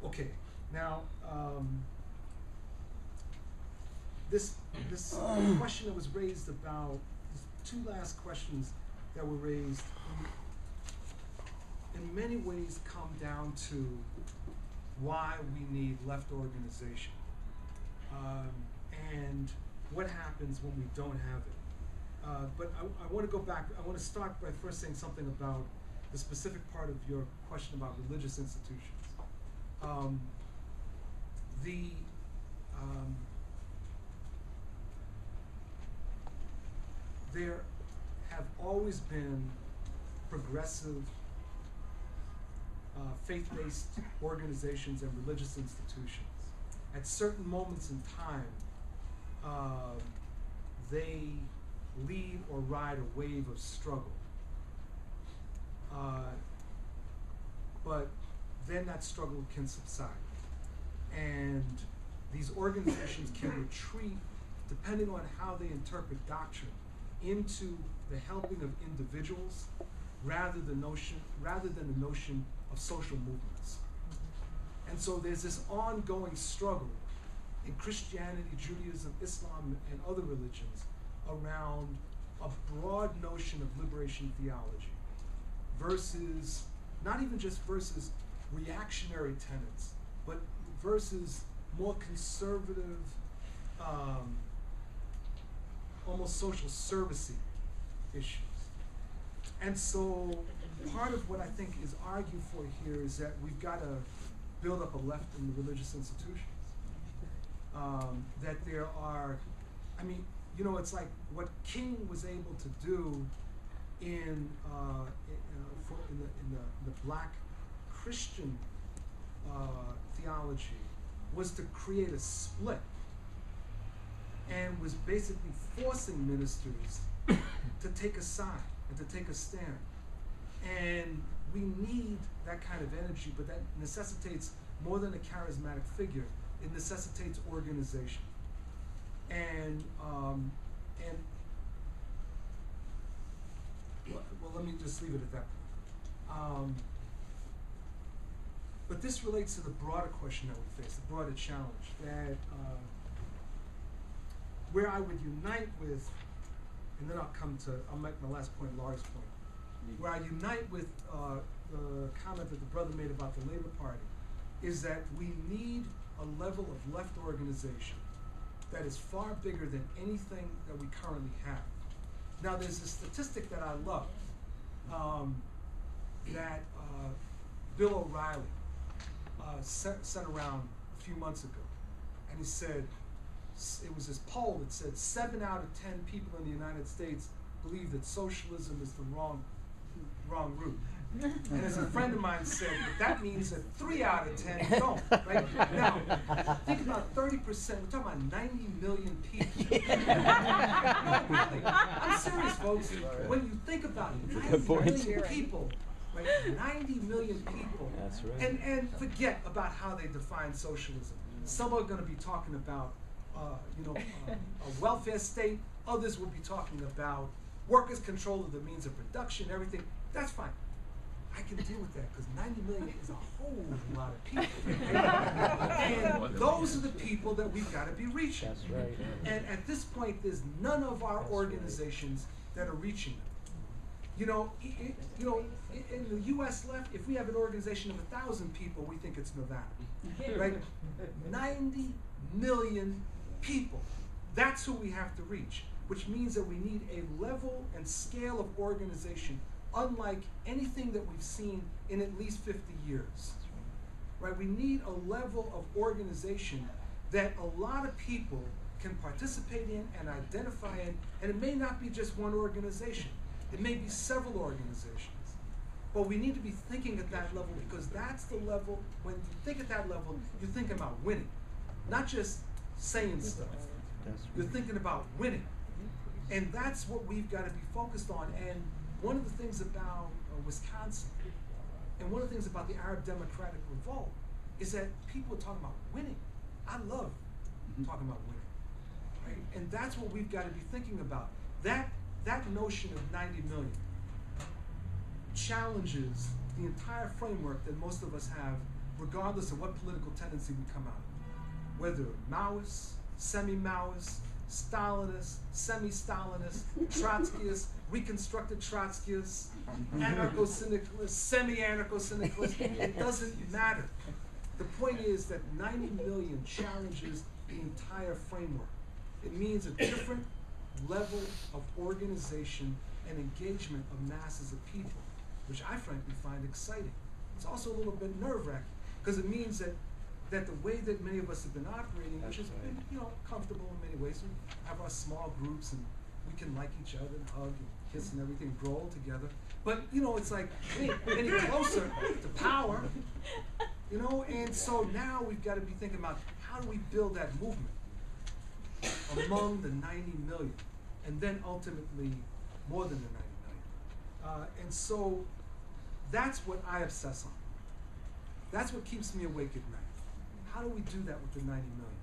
Okay, now this question that was raised about these two last questions that were raised in many ways come down to why we need left organization and what happens when we don't have it. But I want to go back. I want to start by first saying something about the specific part of your question about religious institutions. There have always been progressive faith-based organizations and religious institutions. At certain moments in time, they lead or ride a wave of struggle. But then that struggle can subside. And these organizations can retreat, depending on how they interpret doctrine, into the helping of individuals rather than the notion of social movements. And so there's this ongoing struggle in Christianity, Judaism, Islam, and other religions around a broad notion of liberation theology versus, not even just versus reactionary tenets, but versus more conservative, almost social servicey issues. And so part of what I think is argued for here is that we've got to build up a left in the religious institutions. That there are, I mean, you know, it's like what King was able to do in the black Christian theology was to create a split and was basically forcing ministers to take a side and to take a stand. And we need that kind of energy, but that necessitates more than a charismatic figure. It necessitates organization. And well, let me just leave it at that point. But this relates to the broader question that we face, the broader challenge, that where I would unite with, and then I'll make my last point, Laura's point, where I unite with the comment that the brother made about the Labor Party, is that we need a level of left organization that is far bigger than anything that we currently have. Now, there's a statistic that I love that Bill O'Reilly sent around a few months ago, and he said, it was this poll that said 7 out of 10 people in the United States believe that socialism is the wrong route. And as a friend of mine said, that means that 3 out of 10 don't. Right? Now, think about 30%. We're talking about 90 million people. No, really. I'm serious, folks. When you think about it, 90 million people, right? 90 million people. That's right. And forget about how they define socialism. Some are going to be talking about a welfare state. Others will be talking about workers' control of the means of production, everything. That's fine. I can deal with that because 90 million is a whole lot of people. And those are the people that we've got to be reaching. That's right. And at this point, there's none of our organizations that are reaching them. In the U.S. left, if we have an organization of 1,000 people, we think it's Nevada, right? 90 million people. That's who we have to reach, which means that we need a level and scale of organization unlike anything that we've seen in at least 50 years. Right? We need a level of organization that a lot of people can participate in and identify in, and it may not be just one organization. It may be several organizations. But we need to be thinking at that level because that's the level, when you think at that level, you're thinking about winning, not just saying stuff. You're thinking about winning. And that's what we've got to be focused on. And one of the things about Wisconsin, and one of the things about the Arab Democratic Revolt, is that people are talking about winning. I love talking about winning. Right? And that's what we've got to be thinking about. That notion of 90 million challenges the entire framework that most of us have regardless of what political tendency we come out of. Whether Maoists, semi-Maoists, Stalinists, semi-Stalinists, Trotskyists, reconstructed Trotskyists, anarcho-syndicalists, semi-anarcho-syndicalists, it doesn't matter. The point is that 90 million challenges the entire framework. It means a different level of organization and engagement of masses of people, which I frankly find exciting. It's also a little bit nerve-wracking, because it means that the way that many of us have been operating, which has been, comfortable in many ways, we have our small groups and we can like each other and hug and kiss and everything, grow old together. But, it's like any closer to power, and so now we've got to be thinking about how do we build that movement among the 90 million, and then ultimately more than the 90 million. And so that's what I obsess on. That's what keeps me awake at night. How do we do that with the 90 million?